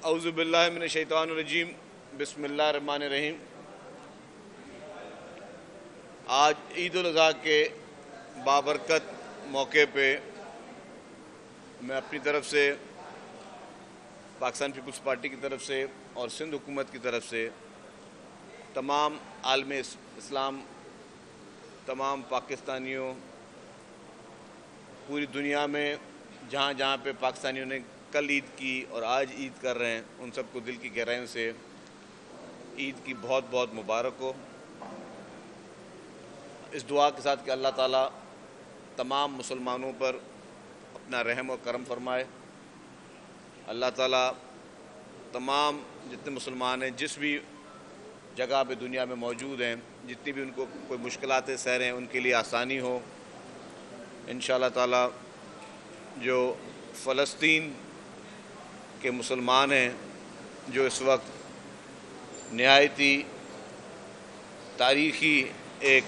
اعوذ باللہ من الشیطان الرجیم بسم اللہ الرحمن الرحیم۔ آج عید الاضحیٰ کے بابرکت موقع پہ میں اپنی طرف سے، پاکستان پیپلز پارٹی کی طرف سے اور سندھ حکومت کی طرف سے تمام عالم اسلام، تمام پاکستانیوں، پوری دنیا میں جہاں جہاں پہ پاکستانیوں نے کل عید کی اور آج عید کر رہے ہیں، ان سب کو دل کی گہرائیوں سے عید کی بہت بہت مبارک ہو۔ اس دعا کے ساتھ کہ اللہ تعالیٰ تمام مسلمانوں پر اپنا رحم و کرم فرمائے، اللہ تعالیٰ تمام جتنے مسلمان ہیں جس بھی جگہ پہ دنیا میں موجود ہیں، جتنی بھی ان کو کوئی مشکلات سہ رہے ہیں، ان کے لیے آسانی ہو انشاءاللہ تعالیٰ۔ جو فلسطین کے مسلمان ہیں جو اس وقت نہایتی تاریخی ایک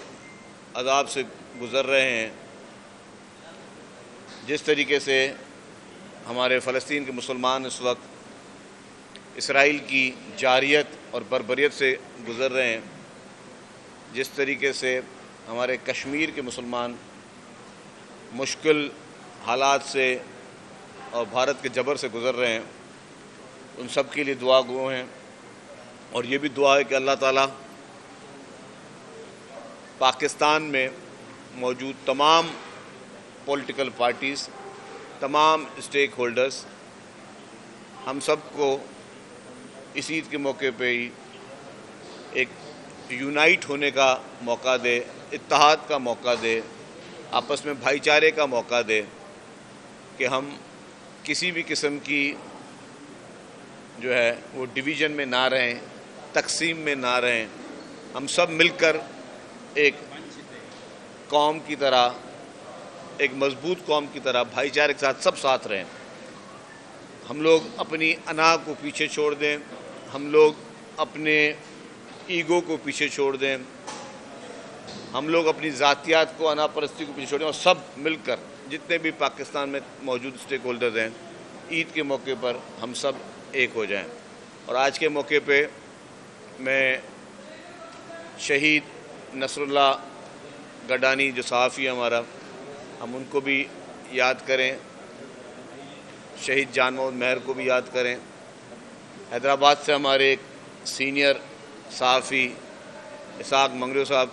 عذاب سے گزر رہے ہیں، جس طریقے سے ہمارے فلسطین کے مسلمان اس وقت اسرائیل کی جارحیت اور بربریت سے گزر رہے ہیں، جس طریقے سے ہمارے کشمیر کے مسلمان مشکل حالات سے اور بھارت کے جبر سے گزر رہے ہیں، ان سب کے لیے دعا گو ہیں۔ اور یہ بھی دعا ہے کہ اللہ تعالیٰ پاکستان میں موجود تمام پولیٹیکل پارٹیز، تمام اسٹیک ہولڈرز، ہم سب کو اس عید کے موقع پہ ہی ایک یونائٹ ہونے کا موقع دے، اتحاد کا موقع دے، آپس میں بھائی چارے کا موقع دے، کہ ہم کسی بھی قسم کی جو ہے وہ ڈویژن میں نہ رہیں، تقسیم میں نہ رہیں، ہم سب مل کر ایک قوم کی طرح، ایک مضبوط قوم کی طرح بھائی چارے کے ساتھ سب ساتھ رہیں۔ ہم لوگ اپنی انا کو پیچھے چھوڑ دیں، ہم لوگ اپنے ایگو کو پیچھے چھوڑ دیں، ہم لوگ اپنی ذاتیات کو، انا پرستی کو پیچھے چھوڑ دیں، اور سب مل کر جتنے بھی پاکستان میں موجود اسٹیک ہولڈرز ہیں، عید کے موقع پر ہم سب ایک ہو جائیں۔ اور آج کے موقع پہ میں شہید نصر اللہ گڈانی جو صحافی ہے ہمارا، ہم ان کو بھی یاد کریں، شہید جان محمد مہر کو بھی یاد کریں۔ حیدرآباد سے ہمارے ایک سینئر صحافی اسحاق منگریو صاحب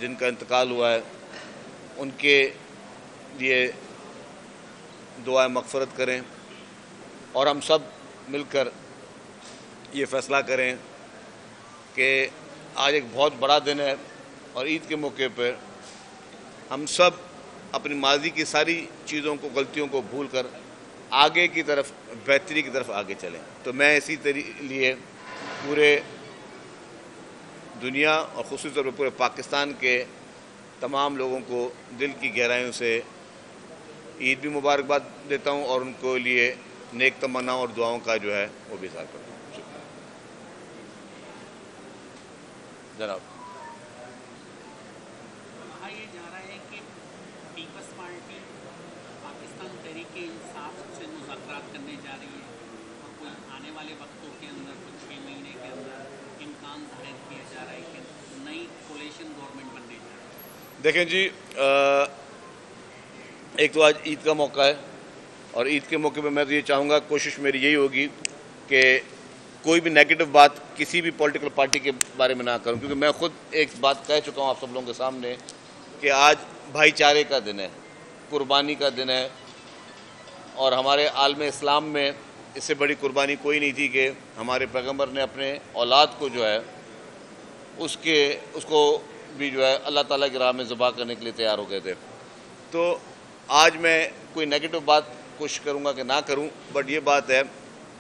جن کا انتقال ہوا ہے، ان کے لیے دعائے مغفرت کریں، اور ہم سب مل کر یہ فیصلہ کریں کہ آج ایک بہت بڑا دن ہے، اور عید کے موقع پر ہم سب اپنی ماضی کی ساری چیزوں کو، غلطیوں کو بھول کر آگے کی طرف، بہتری کی طرف آگے چلیں۔ تو میں اسی لیے پورے دنیا اور خصوصی طور پر پورے پاکستان کے تمام لوگوں کو دل کی گہرائیوں سے عید بھی مبارکباد دیتا ہوں، اور ان کو لیے نیک تمناؤں اور دعاؤں کا جو ہے وہ بھی اظہار کرتا ہوں۔ جناب کہا یہ جا رہا ہے کہ پیپلز پارٹی پاکستان تحریک انصاف سے مذاکرات کرنے جا رہی ہے، اور کوئی آنے والے وقتوں کے اندر، کچھ 6 مہینے کے اندر امکان ظاہر کیا جا رہا ہے کہ نئی کولیشن گورنمنٹ بننے جا رہی ہے۔ دیکھیں جی، ایک تو آج عید کا موقع ہے، اور عید کے موقع پہ میں تو یہ چاہوں گا، کوشش میری یہی ہوگی کہ کوئی بھی نیگیٹو بات کسی بھی پولیٹیکل پارٹی کے بارے میں نہ کروں، کیونکہ میں خود ایک بات کہہ چکا ہوں آپ سب لوگوں کے سامنے کہ آج بھائی چارے کا دن ہے، قربانی کا دن ہے، اور ہمارے عالم اسلام میں اس سے بڑی قربانی کوئی نہیں تھی کہ ہمارے پیغمبر نے اپنے اولاد کو جو ہے اس کو بھی جو ہے اللہ تعالیٰ کی راہ میں ذبح کرنے کے لیے تیار ہو گئے تھے۔ تو آج میں کوئی نیگیٹو بات کوشش کروں گا کہ نہ کروں، بٹ یہ بات ہے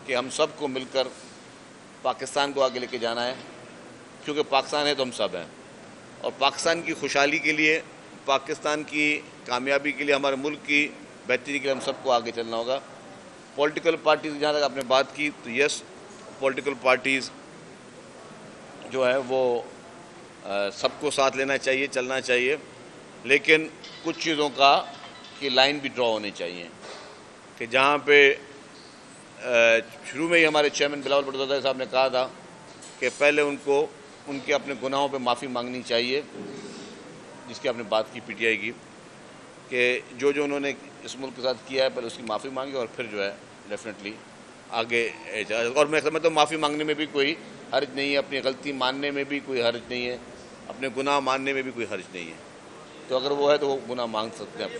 کہ ہم سب کو مل کر پاکستان کو آگے لے کے جانا ہے، کیونکہ پاکستان ہے تو ہم سب ہیں، اور پاکستان کی خوشحالی کے لیے، پاکستان کی کامیابی کے لیے، ہمارے ملک کی بہتری کے لیے ہم سب کو آگے چلنا ہوگا۔ پولیٹیکل پارٹیز جہاں تک آپ نے بات کی، تو یس، پولیٹیکل پارٹیز جو ہے وہ سب کو ساتھ لینا چاہیے، چلنا چاہیے، لیکن کچھ چیزوں کی لائن بھی ڈرا ہونی چاہیے، کہ جہاں پہ شروع میں ہی ہمارے چیئرمین بلاول بھٹو زرداری صاحب نے کہا تھا کہ پہلے ان کو ان کے اپنے گناہوں پہ معافی مانگنی چاہیے، جس کی آپ نے بات کی پی ٹی آئی کی، کہ جو انہوں نے اس ملک کے ساتھ کیا ہے پہلے اس کی معافی مانگے اور پھر جو ہے ڈیفینیٹلی آگے جائے۔ اور میں سمجھتا ہوں معافی مانگنے میں بھی کوئی حرج نہیں ہے، اپنی غلطی ماننے میں بھی کوئی حرج نہیں ہے، اپنے گناہ ماننے میں بھی کوئی حرج نہیں ہے، تو اگر وہ ہے تو وہ گناہ مانگ سکتے ہیں اپنے۔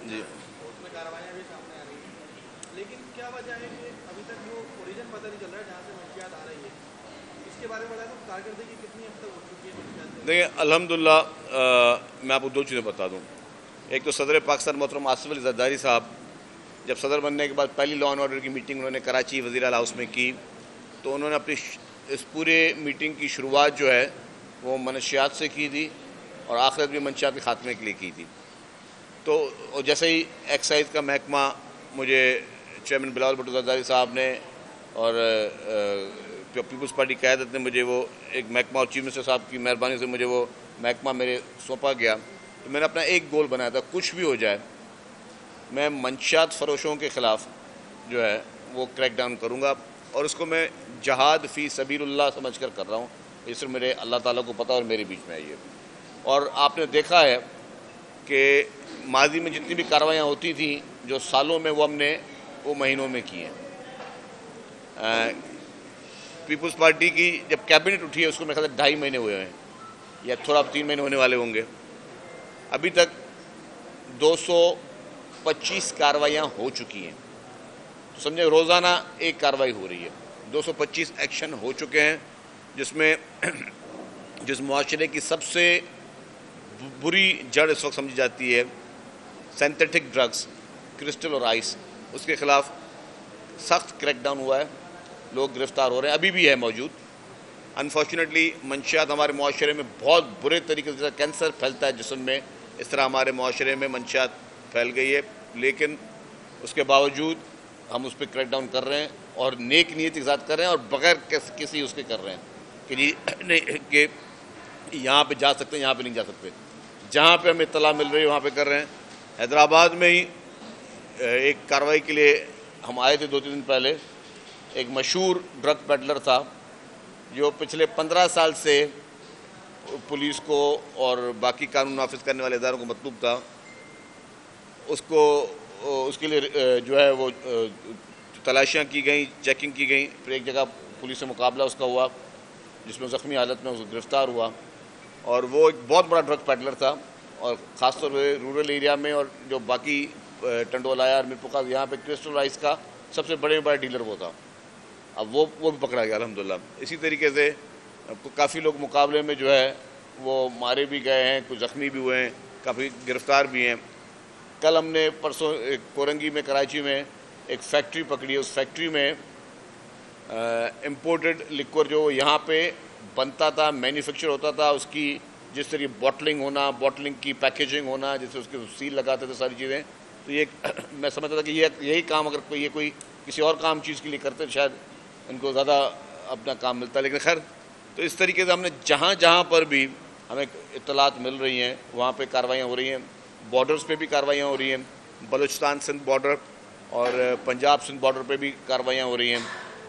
جی لیکن کیا وجہ ہے کہ ابھی تک وہ اوریجن پتہ نہیں چل رہا ہے جہاں سے منشیات آ رہی ہے، اس کے بارے میں بتائیں تو کارکردگی کتنی حد تک ہو چکی ہے منشیات؟ دیکھیں الحمدللہ میں آپ کو دو چیزیں بتا دوں۔ ایک تو صدر پاکستان محترم آصف علی زرداری صاحب جب صدر بننے کے بعد پہلی لا اینڈ آرڈر کی میٹنگ انہوں نے کراچی وزیر اعلیٰ ہاؤس میں کی، تو انہوں نے اپنی اس پورے میٹنگ کی شروعات جو ہے وہ منشیات سے کی تھی اور آخرت بھی منشیات کے خاتمے کے لیے کی تھی۔ تو جیسے ہی ایکسائز کا محکمہ مجھے چیئرمین بلاول بھٹو زرداری صاحب نے اور پیپلز پارٹی قیادت نے مجھے وہ ایک محکمہ اور چیف منسٹر صاحب کی مہربانی سے مجھے وہ محکمہ میرے سونپا گیا، تو میں نے اپنا ایک گول بنایا تھا، کچھ بھی ہو جائے میں منشیات فروشوں کے خلاف جو ہے وہ کریک ڈاؤن کروں گا، اور اس کو میں جہاد فی سبیل اللہ سمجھ کر کر رہا ہوں۔ یہ صرف میرے اللہ تعالیٰ کو پتہ اور میرے بیچ میں ہے یہ۔ اور آپ نے دیکھا ہے کہ ماضی میں جتنی بھی کارروائیاں ہوتی تھیں جو سالوں میں وہ ہم نے وہ مہینوں میں کی ہیں۔ پیپلز پارٹی کی جب کیبنٹ اٹھی ہے اس کو میرے خیال سے 2.5 مہینے ہوئے ہیں یا تھوڑا 3 مہینے ہونے والے ہوں گے، ابھی تک 225 کارروائیاں ہو چکی ہیں، تو سمجھے روزانہ ایک کارروائی ہو رہی ہے، 225 ایکشن ہو چکے ہیں، جس میں جس معاشرے کی سب سے بری جڑ اس وقت سمجھی جاتی ہے سینتھیٹک ڈرگز، کرسٹل اور آئس، اس کے خلاف سخت کریک ڈاؤن ہوا ہے، لوگ گرفتار ہو رہے ہیں، ابھی بھی ہے موجود۔ انفارچونیٹلی منشیات ہمارے معاشرے میں بہت برے طریقے سے، کینسر پھیلتا ہے جسم میں، اس طرح ہمارے معاشرے میں منشیات پھیل گئی ہے، لیکن اس کے باوجود ہم اس پہ کریک ڈاؤن کر رہے ہیں اور نیک نیت کے ساتھ کر رہے ہیں اور بغیر کسی اس کے کر رہے ہیں کہ جی نہیں کہ یہاں پہ جا سکتے ہیں یہاں پہ نہیں جا سکتے، جہاں پہ ہمیں اطلاع مل رہی ہے وہاں پہ کر رہے ہیں۔ حیدرآباد میں ہی ایک کارروائی کے لیے ہم آئے تھے 2-3 دن پہلے، ایک مشہور ڈرگ پیڈلر تھا جو پچھلے 15 سال سے پولیس کو اور باقی قانون نافذ کرنے والے اداروں کو مطلوب تھا، اس کے لیے جو ہے وہ تلاشیاں کی گئیں، چیکنگ کی گئیں، پھر ایک جگہ پولیس سے مقابلہ اس کا ہوا جس میں زخمی حالت میں اس کو گرفتار ہوا، اور وہ ایک بہت بڑا ڈرگ پیڈلر تھا، اور خاص طور پہ رورل ایریا میں، اور جو باقی ٹنڈولا اور میرپورخاص یہاں پہ کرسٹل رائس کا سب سے بڑے ڈیلر وہ تھا۔ اب وہ بھی پکڑا گیا الحمدللہ۔ اسی طریقے سے کافی لوگ مقابلے میں جو ہے وہ مارے بھی گئے ہیں، کچھ زخمی بھی ہوئے ہیں، کافی گرفتار بھی ہیں۔ کل ہم نے پرسوں کورنگی میں کراچی میں ایک فیکٹری پکڑی ہے، اس فیکٹری میں امپورٹڈ لیکور جو یہاں پہ بنتا تھا، مینوفیکچر ہوتا تھا، اس کی جس طرح بوٹلنگ ہونا، بوٹلنگ کی پیکیجنگ ہونا، جیسے اس کے سیل لگاتے تھے ساری چیزیں، تو یہ میں سمجھتا تھا کہ یہی کام اگر کوئی کسی اور کام چیز کے لیے کرتے شاید ان کو زیادہ اپنا کام ملتا، لیکن خیر تو اس طریقے سے ہم نے جہاں جہاں پر بھی ہمیں اطلاعات مل رہی ہیں وہاں پہ کاروائیاں ہو رہی ہیں، بارڈرز پہ بھی کاروائیاں ہو رہی ہیں، بلوچستان سندھ بارڈر اور پنجاب سندھ بارڈر پہ بھی کاروائیاں ہو رہی ہیں،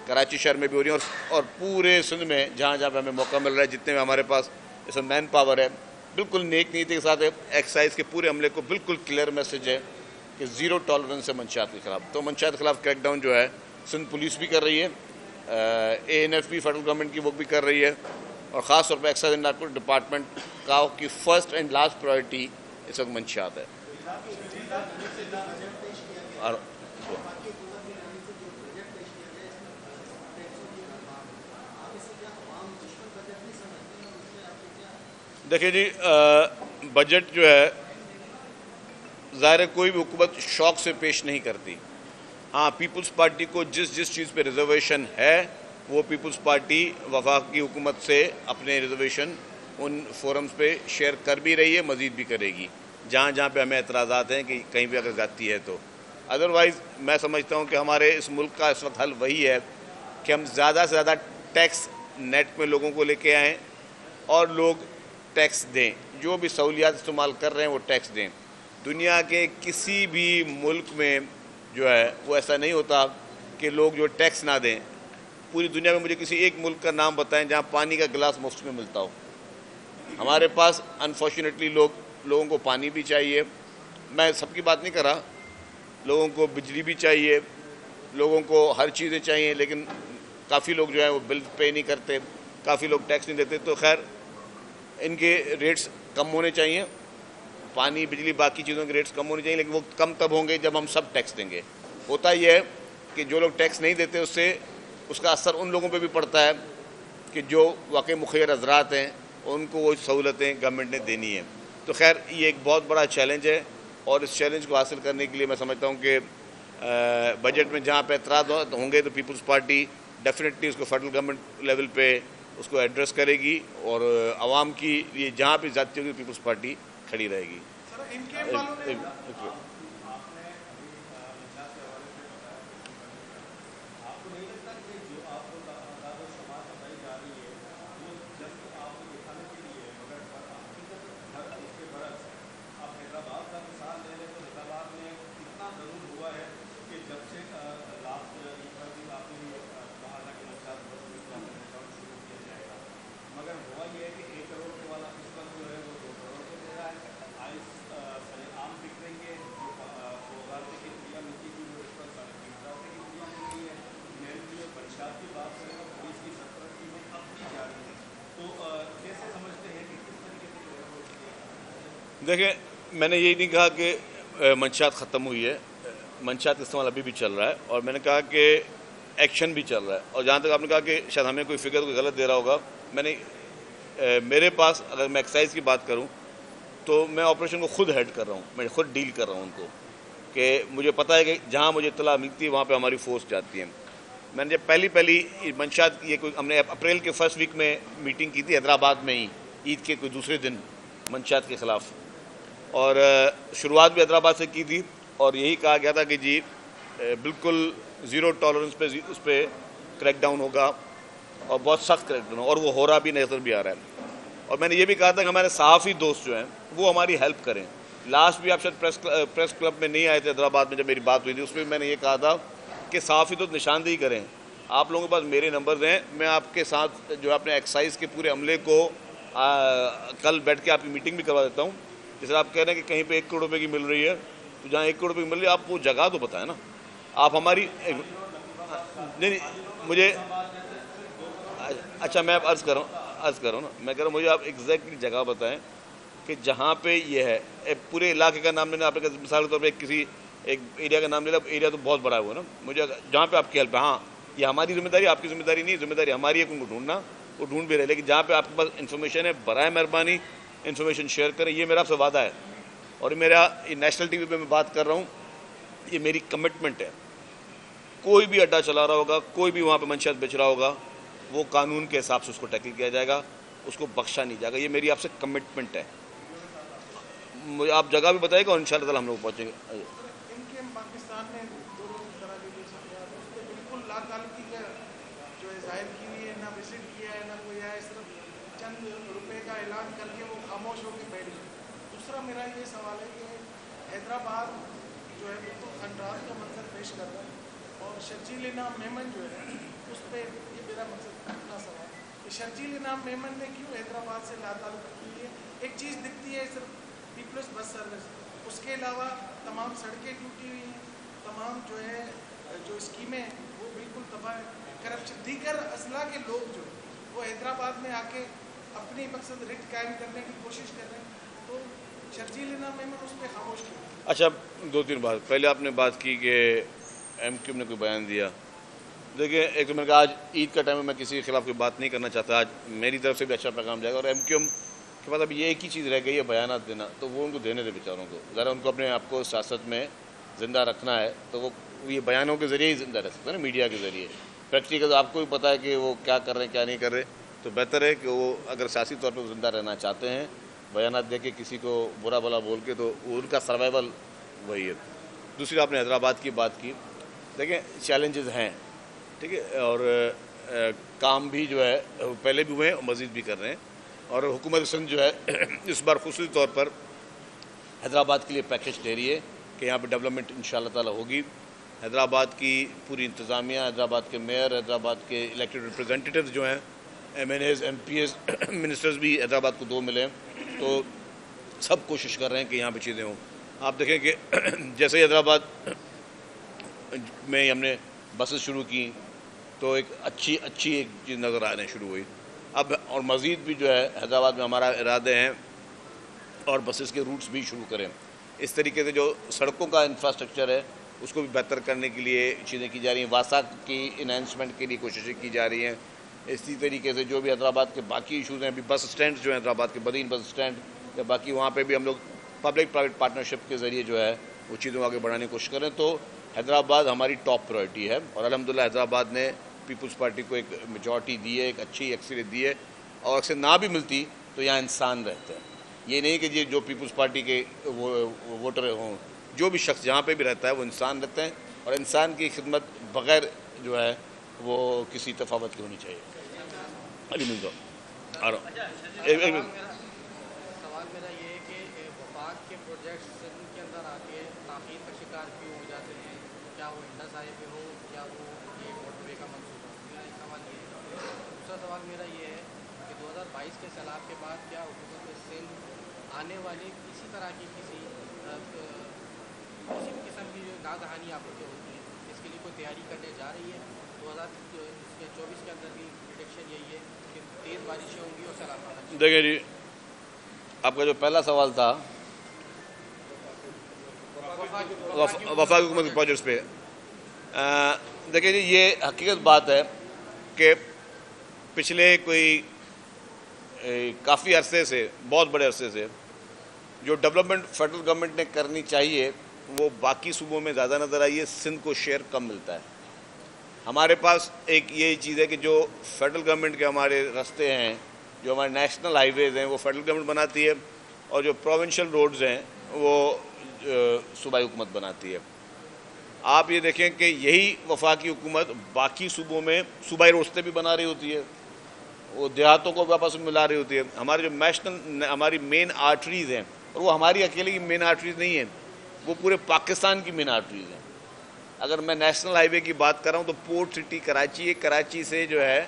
کراچی شہر میں بھی ہو رہی ہیں، اور پورے سندھ میں جہاں جہاں پہ ہمیں موقع مل رہا ہے، جتنے میں ہمارے پاس اس میں مین پاور ہے، بالکل نیک نیتی کے ساتھ ایکسائز کے پورے عملے کو بالکل کلیئر میسج ہے کہ 0 ٹالرنس ہے منشیات کے خلاف۔ تو منشیات کے خلاف کریک ڈاؤن جو ہے سندھ پولیس بھی کر رہی ہے، ANF بھی فیڈرل گورنمنٹ کی وہ بھی کر رہی ہے، اور خاص طور پہ ایکسائز اینڈ نارکوٹکس ڈپارٹمنٹ کی فرسٹ اینڈ لاسٹ پرائرٹی اس وقت منشیات ہے۔ اور دیکھیں جی بجٹ جو ہے ظاہر ہے کوئی بھی حکومت شوق سے پیش نہیں کرتی، ہاں پیپلز پارٹی کو جس چیز پہ ریزرویشن ہے وہ پیپلز پارٹی وفاقی حکومت سے اپنے ریزرویشن ان فورمز پہ شیئر کر بھی رہی ہے، مزید بھی کرے گی جہاں جہاں پہ ہمیں اعتراضات ہیں کہ کہیں پہ اگر زیادتی ہے تو۔ ادروائز میں سمجھتا ہوں کہ ہمارے اس ملک کا اس وقت حل وہی ہے کہ ہم زیادہ سے زیادہ ٹیکس نیٹ میں لوگوں کو لے کے آئیں اور لوگ ٹیکس دیں، جو بھی سہولیات استعمال کر رہے ہیں وہ ٹیکس دیں۔ دنیا کے کسی بھی ملک میں جو ہے وہ ایسا نہیں ہوتا کہ لوگ جو ٹیکس نہ دیں. پوری دنیا میں مجھے کسی ایک ملک کا نام بتائیں جہاں پانی کا گلاس مفت میں ملتا ہو. ہمارے پاس انفارچونیٹلی لوگوں کو پانی بھی چاہیے. میں سب کی بات نہیں کر رہا. لوگوں کو بجلی بھی چاہیے, لوگوں کو ہر چیزیں چاہیے, لیکن کافی لوگ جو ہیں وہ بل پے نہیں کرتے, کافی لوگ ٹیکس نہیں دیتے. تو خیر ان کے ریٹس کم ہونے چاہیے, پانی بجلی باقی چیزوں کے ریٹس کم ہونے چاہیے, لیکن وہ کم تب ہوں گے جب ہم سب ٹیکس دیں گے. ہوتا یہ ہے کہ جو لوگ ٹیکس نہیں دیتے اس کا اثر ان لوگوں پہ بھی پڑتا ہے کہ جو واقعی مخیر حضرات ہیں ان کو وہ سہولتیں گورنمنٹ نے دینی ہیں. تو خیر یہ ایک بہت بڑا چیلنج ہے, اور اس چیلنج کو حاصل کرنے کے لیے میں سمجھتا ہوں کہ بجٹ میں جہاں پہ اعتراض ہوں گے تو پیپلز پارٹی ڈیفینیٹلی اس کو فیڈرل گورنمنٹ لیول پہ اس کو ایڈریس کرے گی, اور عوام کی یہ جہاں پہ زیادتی ہوگی پیپلز پارٹی کھڑی رہے گی. دیکھیں, میں نے یہی نہیں کہا کہ منشیات ختم ہوئی ہے. منشیات کا استعمال ابھی بھی چل رہا ہے, اور میں نے کہا کہ ایکشن بھی چل رہا ہے. اور جہاں تک آپ نے کہا کہ شاید ہمیں کوئی فگر کوئی غلط دے رہا ہوگا, میرے پاس اگر میں ایکسائز کی بات کروں تو میں آپریشن کو خود ہیڈ کر رہا ہوں, میں خود ڈیل کر رہا ہوں ان کو, کہ مجھے پتہ ہے کہ جہاں مجھے اطلاع ملتی ہے وہاں پہ ہماری فورس جاتی ہے. میں نے جب پہلی منشیات یہ کوئی ہم نے اپریل کے فرسٹ ویک میں میٹنگ کی تھی حیدرآباد میں ہی, عید کے کوئی دوسرے دن, منشیات کے خلاف, اور شروعات بھی حیدرآباد سے کی تھی, اور یہی کہا گیا تھا کہ جی بالکل زیرو ٹالرنس پہ اس پہ کریک ڈاؤن ہوگا, اور بہت سخت کریک ڈاؤن, اور وہ ہو رہا بھی نظر بھی آ رہا ہے. اور میں نے یہ بھی کہا تھا کہ ہمارے صحافی دوست جو ہیں وہ ہماری ہیلپ کریں. لاسٹ بھی آپ شاید پریس کلب میں نہیں آئے تھے حیدرآباد میں جب میری بات ہوئی تھی, اس میں میں نے یہ کہا تھا کہ صحافی دوست نشاندہی کریں. آپ لوگوں کے پاس میرے نمبرز ہیں, میں آپ کے ساتھ جو اپنے ایکسائز کے پورے عملے کو کل بیٹھ کے آپ کی میٹنگ بھی کروا دیتا ہوں. جیسے آپ کہہ رہے ہیں کہ کہیں پہ 1 کروڑ روپے کی مل رہی ہے, تو جہاں 1 کروڑ روپے کی مل رہی ہے آپ وہ جگہ تو بتائیں نا. آپ ہماری نہیں مجھے اچھا میں اب عرض کر رہا ہوں نا, میں کہہ رہا ہوں مجھے آپ ایگزیکٹلی جگہ بتائیں کہ جہاں پہ یہ ہے. پورے علاقے کا نام لینا, آپ نے مثال کے طور پہ کسی ایک ایریا کا نام لینا, ایریا تو بہت بڑا ہوا نا. مجھے جہاں پہ آپ کی ہیلپ ہے, ہاں یہ ہماری ذمہ داری, آپ کی ذمہ داری نہیں, ذمہ داری ہماری ہے ان کو ڈھونڈنا, وہ ڈھونڈ بھی رہے. لیکن جہاں پہ آپ کے پاس انفارمیشن ہے برائے مہربانی انفارمیشن شیئر کریں, یہ میرا آپ سے وعدہ ہے. اور میرا یہ نیشنل ٹی وی پہ میں بات کر رہا ہوں, یہ میری کمٹمنٹ ہے. کوئی بھی اڈا چلا رہا ہوگا, کوئی بھی وہاں پہ منشیات بیچ رہا ہوگا, وہ قانون کے حساب سے اس کو ٹیکل کیا جائے گا, اس کو بخشا نہیں جائے گا. یہ میری آپ سے کمٹمنٹ ہے. مجھے آپ جگہ بھی بتائیے گا اور انشاءاللہ تعالی ہم لوگ پہنچیں گے. پاکستان میں دونوں طرح کے جو سفریات اس پہ بالکل لا تعلقی کا جو ہے ظاہر کی ہوئی ہے, نہ وزٹ کیا ہے نہ کوئی آیا, صرف چند روپے کا اعلان کر کے وہ خاموش ہو کے بیٹھ گئے. دوسرا میرا یہ سوال ہے کہ حیدرآباد جو ہے بالکل خنڈرات کا منظر پیش کر رہا ہے, اور شرجیل انعام میمن جو ہے اس پہ یہ میرا مقصد اپنا سوال کہ شرجیل انعام میمن نے کیوں حیدرآباد سے لا تعلقی کی ہے. ایک چیز دکھتی ہے صرف پیپلس بس سروس, اس کے علاوہ تمام سڑکیں ٹوٹی ہوئی ہیں, تمام جو ہے جو اسکیمیں وہ بالکل تباہ ہے. کرپشن, دیگر اضلاع کے لوگ جو وہ حیدرآباد میں آ کے اپنی مقصد رٹ قائم کرنے کی کوشش کر رہے ہیں, تو شرجیل انعام میمن اس پہ خاموش کیا. اچھا 2-3 بات. پہلے آپ نے بات کی کہ ایم کیو نے کوئی بیان دیا. دیکھیں ایک تو میں نے کہا آج عید کا ٹائم ہے, میں کسی کے خلاف کوئی بات نہیں کرنا چاہتا. آج میری طرف سے بھی اچھا پیغام جائے گا, اور ایم کیو کے بعد اب یہ ایک ہی چیز رہ گئی ہے بیانات دینا, تو وہ ان کو دینے دے بیچاروں کو. ذرا ان کو اپنے آپ کو سیاست میں زندہ رکھنا ہے, تو وہ یہ بیانوں کے ذریعے ہی زندہ رہ سکتا ہے نا, میڈیا کے ذریعے. پریکٹیکل آپ کو بھی پتہ ہے کہ وہ کیا کر رہے ہیں کیا نہیں کر رہے, تو بہتر ہے کہ وہ اگر سیاسی طور پہ زندہ رہنا چاہتے ہیں, بیانات دے کے کسی کو برا بھلا بول کے, تو ان کا سروائیول وہی ہے. دوسری آپ نے حیدرآباد کی بات کی. دیکھیں چیلنجز ہیں, ٹھیک ہے, اور کام بھی جو ہے پہلے بھی ہوئے ہیں اور مزید بھی کر رہے ہیں. اور حکومت سندھ جو ہے اس بار خصوصی طور پر حیدرآباد کے لیے پیکیج دے رہی ہے کہ یہاں پہ ڈیولپمنٹ انشاءاللہ تعالی ہوگی. حیدرآباد کی پوری انتظامیہ، حیدرآباد کے میئر، حیدرآباد کے الیکٹڈ ریپرزینٹیٹیوز جو ہیں، M N As, M P As, ministers بھی حیدرآباد کو 2 ملے ہیں، تو سب کوشش کر رہے ہیں کہ یہاں پہ چیزیں ہوں۔ آپ دیکھیں کہ جیسے ہی حیدرآباد میں ہم نے بسز شروع کی تو ایک اچھی ایک چیز نظر آنے شروع ہوئی۔ اب اور مزید بھی جو ہے حیدرآباد میں ہمارا ارادے ہیں اور بسز کے روٹس بھی شروع کریں۔ اس طریقے سے جو سڑکوں کا انفراسٹرکچر ہے اس کو بھی بہتر کرنے کے لیے چیزیں کی جا رہی ہیں، واسا کی انہینسمنٹ کے لیے کوششیں کی جا رہی ہیں۔ اسی طریقے سے جو بھی حیدرآباد کے باقی ایشوز ہیں، ابھی بس اسٹینڈ جو ہیں حیدرآباد کے بدین بس اسٹینڈ یا باقی، وہاں پہ بھی ہم لوگ پبلک پرائیویٹ پارٹنرشپ کے ذریعے جو ہے وہ چیزوں کو آگے بڑھانے کی کوشش کریں۔ تو حیدرآباد ہماری ٹاپ پرائرٹی ہے اور الحمدللہ حیدرآباد نے پیپلز پارٹی کو ایک میجورٹی دی ہے، ایک اچھی اکثریت دی ہے، اور اکثر نہ بھی ملتی تو یہاں انسان رہتے ہیں۔ یہ نہیں کہ یہ جو پیپلز پارٹی کے ووٹر ہوں، جو بھی شخص جہاں پہ بھی رہتا ہے وہ انسان رہتے ہیں، اور انسان کی خدمت بغیر جو ہے وہ کسی تفاوت کی ہونی چاہیے۔ علی مرزا سوال میرا یہ ہے کہ وفاق کے پروجیکٹس سندھ کے اندر آ کے تاخیر کا شکار کیوں ہو جاتے ہیں؟ کیا وہ انڈا صاحب پہ ہو یا وہ یہ موٹر وے کا منصوبہ؟ میرا ایک سوال یہ ہے۔ دوسرا سوال میرا یہ ہے کہ 2022 کے سیلاب کے بعد کیا حکومت سندھ آنے والے کسی طرح کی کسی بھی قسم کی جو ناگہانی آفتیں ہوتی ہیں اس کے لیے کوئی تیاری کرنے جا رہی ہے؟ 2024 کے اندر بھی پریڈکشن یہی ہے کہ تیز بارشیں ہوں گی اور سیلاب آنا چاہیے۔ دیکھیں جی، آپ کا جو پہلا سوال تھا وفاقی حکومت کے پروجیکٹس پہ، دیکھیں جی یہ حقیقت بات ہے کہ پچھلے کوئی کافی عرصے سے، بہت بڑے عرصے سے جو ڈیولپمنٹ فیڈرل گورنمنٹ نے کرنی چاہیے وہ باقی صوبوں میں زیادہ نظر آئی ہے، سندھ کو شیئر کم ملتا ہے۔ ہمارے پاس ایک یہ چیز ہے کہ جو فیڈرل گورنمنٹ کے ہمارے راستے ہیں، جو ہمارے نیشنل ہائی ویز ہیں وہ فیڈرل گورنمنٹ بناتی ہے، اور جو پروونشل روڈز ہیں وہ صوبائی حکومت بناتی ہے۔ آپ یہ دیکھیں کہ یہی وفاقی حکومت باقی صوبوں میں صوبائی راستے بھی بنا رہی ہوتی ہے، وہ دیہاتوں کو بھی آپس میں ملا رہی ہوتی ہے۔ ہمارے جو ہماری مین آرٹریز ہیں، اور وہ ہماری اکیلے کی مین آرٹریز نہیں ہیں، وہ پورے پاکستان کی مین آرٹریز ہیں۔ اگر میں نیشنل ہائی وے کی بات کر رہا ہوں تو پورٹ سٹی کراچی ہے، کراچی سے جو ہے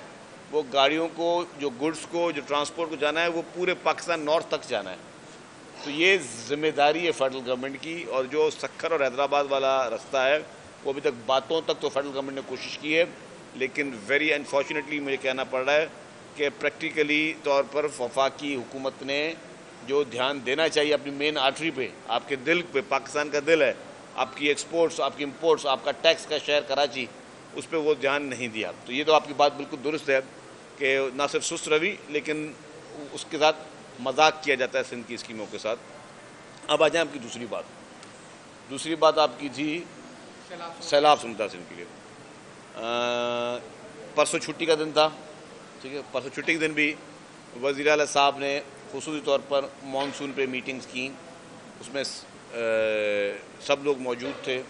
وہ گاڑیوں کو، جو گڈس کو، جو ٹرانسپورٹ کو جانا ہے وہ پورے پاکستان نارتھ تک جانا ہے۔ تو یہ ذمہ داری ہے فیڈرل گورنمنٹ کی، اور جو سکھر اور حیدرآباد والا راستہ ہے وہ ابھی تک باتوں تک تو فیڈرل گورنمنٹ نے کوشش کی ہے، لیکن ویری انفارچونیٹلی مجھے کہنا پڑ رہا ہے کہ پریکٹیکلی طور پر وفاقی حکومت نے جو دھیان دینا چاہیے اپنی مین آرٹری پہ، آپ کے دل پہ، پاکستان کا دل ہے، آپ کی ایکسپورٹس، آپ کی امپورٹس، آپ کا ٹیکس کا شہر کراچی، اس پہ وہ دھیان نہیں دیا۔ تو یہ تو آپ کی بات بالکل درست ہے کہ نہ صرف سست روی، لیکن اس کے ساتھ مذاق کیا جاتا ہے سندھ کی اسکیموں کے ساتھ۔ اب آ جائیں آپ کی دوسری بات آپ کی تھی سیلاب سے متاثر کے لیے۔ پرسوں چھٹی کا دن تھا، ٹھیک ہے، پرسوں چھٹی کے دن بھی وزیر اعلیٰ صاحب نے خصوصی طور پر مانسون پہ میٹنگز کیں، اس میں سب لوگ موجود تھے،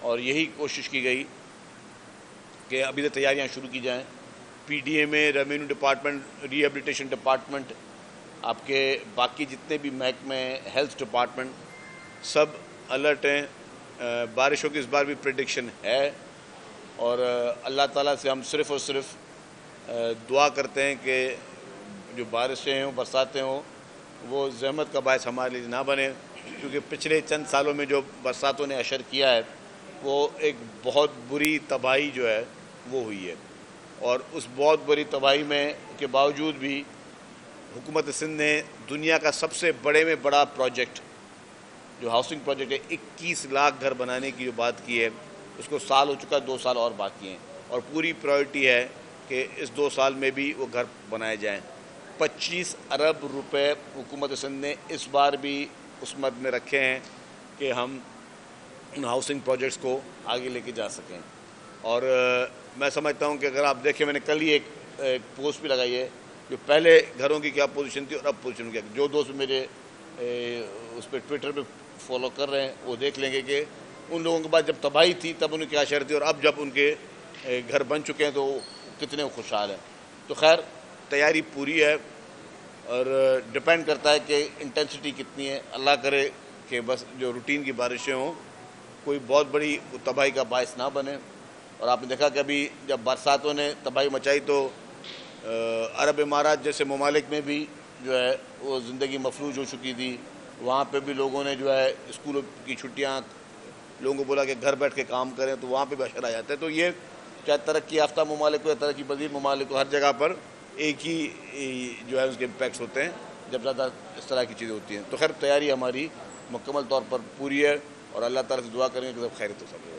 اور یہی کوشش کی گئی کہ ابھی سے تیاریاں شروع کی جائیں۔ پی ڈی اے میں، ریونیو ڈپارٹمنٹ، ری ہیبلیٹیشن ڈپارٹمنٹ، آپ کے باقی جتنے بھی محکمے، ہیلتھ ڈپارٹمنٹ، سب الرٹ ہیں۔ بارشوں کی اس بار بھی پریڈکشن ہے، اور اللہ تعالیٰ سے ہم صرف اور صرف دعا کرتے ہیں کہ جو بارشیں ہوں، برساتیں ہوں، وہ زحمت کا باعث ہمارے لیے نہ بنے، کیونکہ پچھلے چند سالوں میں جو برساتوں نے اشر کیا ہے وہ ایک بہت بری تباہی جو ہے وہ ہوئی ہے، اور اس بہت بری تباہی میں کے باوجود بھی حکومت سندھ نے دنیا کا سب سے بڑے میں بڑا پروجیکٹ جو ہاؤسنگ پروجیکٹ ہے، 21 لاکھ گھر بنانے کی جو بات کی ہے، اس کو سال ہو چکا، 2 سال اور باقی ہیں، اور پوری پرائرٹی ہے کہ اس 2 سال میں بھی وہ گھر بنائے جائیں۔ 25 ارب روپے حکومت سندھ نے اس بار بھی اس مد میں رکھے ہیں کہ ہم ان ہاؤسنگ پروجیکٹس کو آگے لے کے جا سکیں۔ اور میں سمجھتا ہوں کہ اگر آپ دیکھیں، میں نے کل ہی ایک پوسٹ بھی لگائی ہے جو پہلے گھروں کی کیا پوزیشن تھی اور اب پوزیشن کیا، جو دوست میرے اس پہ ٹویٹر پہ فالو کر رہے ہیں وہ دیکھ لیں گے کہ ان لوگوں کے بعد جب تباہی تھی تب ان کی کیا شرط تھی، اور اب جب ان کے گھر بن چکے ہیں تو کتنے خوشحال ہیں۔ تو خیر تیاری پوری ہے، اور ڈپینڈ کرتا ہے کہ انٹینسٹی کتنی ہے۔ اللہ کرے کہ بس جو روٹین کی بارشیں ہوں کوئی بہت بڑی تباہی کا باعث نہ بنے. اور آپ نے دیکھا کہ ابھی جب برساتوں نے تباہی مچائی تو عرب امارات جیسے ممالک میں بھی جو ہے وہ زندگی مفلوج ہو چکی تھی. وہاں پہ بھی لوگوں نے جو ہے اسکولوں کی چھٹیاں لوگوں کو بولا کہ گھر بیٹھ کے کام کریں, تو وہاں پہ بھی اشر آ جاتا ہے. تو یہ چاہے ترقی یافتہ ممالک ہو یا ترقی پذیر ممالک ہو, ہر جگہ پر ایک ہی جو ہے اس کے امپیکٹس ہوتے ہیں جب زیادہ اس طرح کی چیزیں ہوتی ہیں. تو خیر تیاری ہماری مکمل طور پر پوری ہے اور اللہ تعالیٰ سے دعا کریں گے کہ سب خیریت ہو سکے.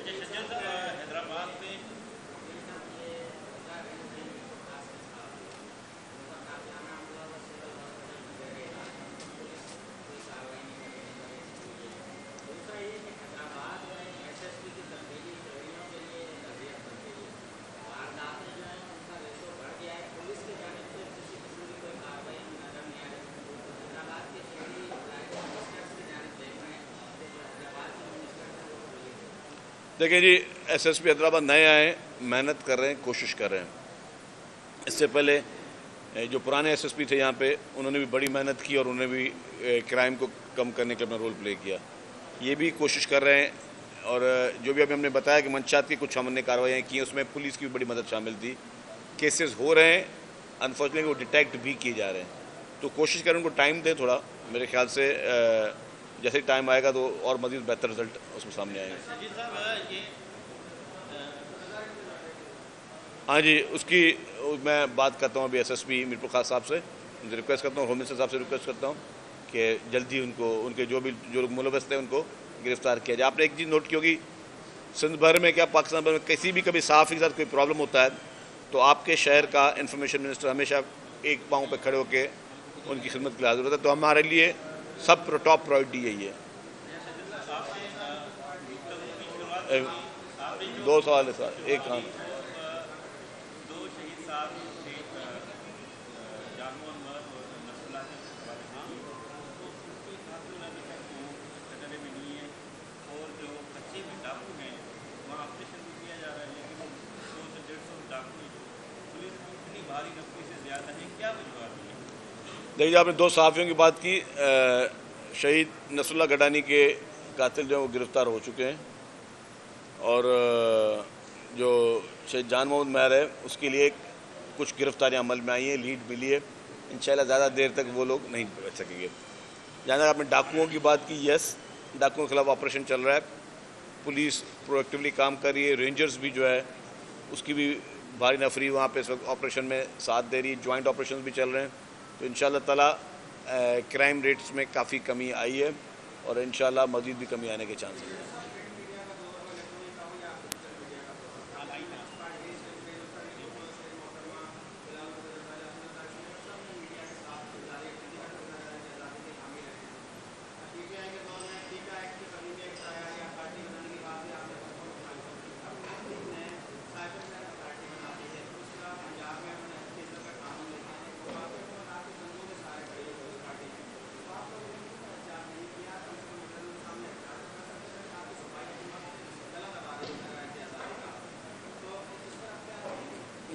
دیکھیں جی, ایس ایس پی حیدرآباد نئے آئے, محنت کر رہے ہیں, کوشش کر رہے ہیں. اس سے پہلے جو پرانے ایس ایس پی تھے یہاں پہ, انہوں نے بھی بڑی محنت کی اور انہوں نے بھی کرائم کو کم کرنے کے اپنا رول پلے کیا. یہ بھی کوشش کر رہے ہیں. اور جو بھی ابھی ہم نے بتایا کہ منشیات کی کچھ ہم نے کارروائیاں کی, اس میں پولیس کی بھی بڑی مدد شامل تھی. کیسز ہو رہے ہیں, انفارچونیٹلی وہ ڈیٹیکٹ بھی کیے جا رہے ہیں. تو کوشش کریں, ان کو ٹائم دیں تھوڑا. میرے خیال سے جیسے ٹائم آئے گا تو اور مزید بہتر رزلٹ اس میں سامنے آئیں گے. ہاں جی, اس کی میں بات کرتا ہوں ابھی ایس ایس پی میرپور خاص صاحب سے. ان سے ریکویسٹ کرتا ہوں, ہوم منسٹر صاحب سے ریکویسٹ کرتا ہوں کہ جلدی ان کو, ان کے جو لوگ ملوث تھے ان کو گرفتار کیا جائے. آپ نے ایک چیز نوٹ کی ہوگی, سندھ بھر میں کیا پاکستان بھر میں کسی بھی کبھی صحافی کے ساتھ کوئی پرابلم ہوتا ہے تو آپ کے شہر کا انفارمیشن منسٹر ہمیشہ ایک پاؤں پہ کھڑے ہو کے ان کی خدمت کے لیے حاضر ہوتا ہے. تو ہمارے لیے سب ٹاپ پرائرٹی یہی ہے. 2 سوال ہے سر, ایک کام دیکھیے, آپ نے 2 صحافیوں کی بات کی. شہید نصر اللہ گڈانی کے قاتل جو ہیں وہ گرفتار ہو چکے ہیں, اور جو شہید جان محمد مہر ہے اس کے لیے کچھ گرفتاریاں عمل میں آئی ہیں, لیڈ ملی ہے. انشاءاللہ زیادہ دیر تک وہ لوگ نہیں بچ سکیں گے. جہاں تک آپ نے ڈاکوؤں کی بات کی, یس ڈاکوؤں کے خلاف آپریشن چل رہا ہے. پولیس پرو ایکٹیولی کام کر رہی ہے. رینجرز بھی جو ہے اس کی بھی بھاری نفری وہاں پہ اس وقت آپریشن میں ساتھ دے رہی ہے. جوائنٹ آپریشن بھی چل رہے ہیں. تو انشاءاللہ تعالیٰ کرائم ریٹس میں کافی کمی آئی ہے اور انشاءاللہ مزید بھی کمی آنے کے چانس ہیں.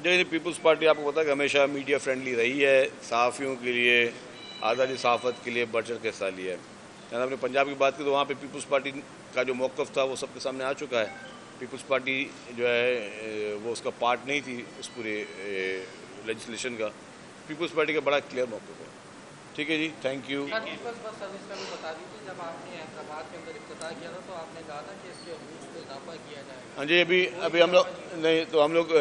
جی, پیپلز پارٹی آپ کو پتا ہے کہ ہمیشہ میڈیا فرینڈلی رہی ہے. صحافیوں کے لیے, آزادی صحافت کے لیے بڑھ چڑھ کے حصہ لیا ہے. جہاں آپ نے پنجاب کی بات کی تو وہاں پہ پیپلز پارٹی کا جو موقف تھا وہ سب کے سامنے آ چکا ہے. پیپلز پارٹی جو ہے وہ اس کا پارٹ نہیں تھی اس پورے لیجسلیشن کا. پیپلز پارٹی کا بڑا کلیئر موقف ہے. ٹھیک ہے جی, تھینک یو. بس سروس کا بھی بتا دیجیے, جب آپ نے حیدرآباد کے اندر افتتاح کیا تھا تو آپ نے کہا تھا کہ اس کے حقوق میں اضافہ کیا جائے گا. ہاں جی, ابھی ہم لوگ نہیں تو ہم لوگ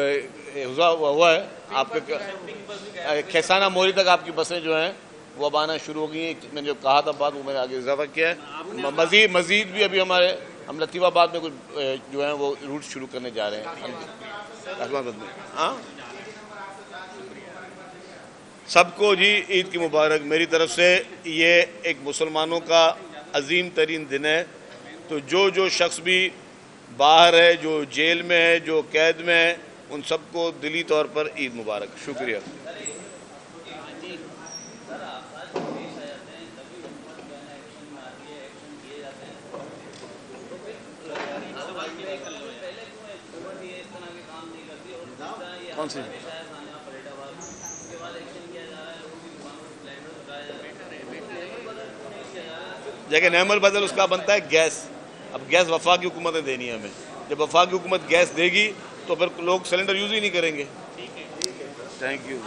ہوا ہے. آپ کے کھیسانہ موری تک آپ کی بسیں جو ہیں وہ اب آنا شروع ہو گئی ہیں. میں نے جو کہا تھا بات وہ میں نے آگے اضافہ کیا ہے. مزید بھی ابھی ہم لطیف آباد میں کچھ جو ہیں وہ روٹ شروع کرنے جا رہے ہیں. ہاں, سب کو جی عید کی مبارک میری طرف سے. یہ ایک مسلمانوں کا عظیم ترین دن ہے. تو جو شخص بھی باہر ہے, جو جیل میں ہے, جو قید میں ہے, ان سب کو دلی طور پر عید مبارک. شکریہ. کون سی دیکھیں, نعم البدل اس کا بنتا ہے گیس. اب گیس وفاقی حکومت نے دینی ہے ہمیں. جب وفاقی حکومت گیس دے گی تو پھر لوگ سلنڈر یوز ہی نہیں کریں گے. Thank you.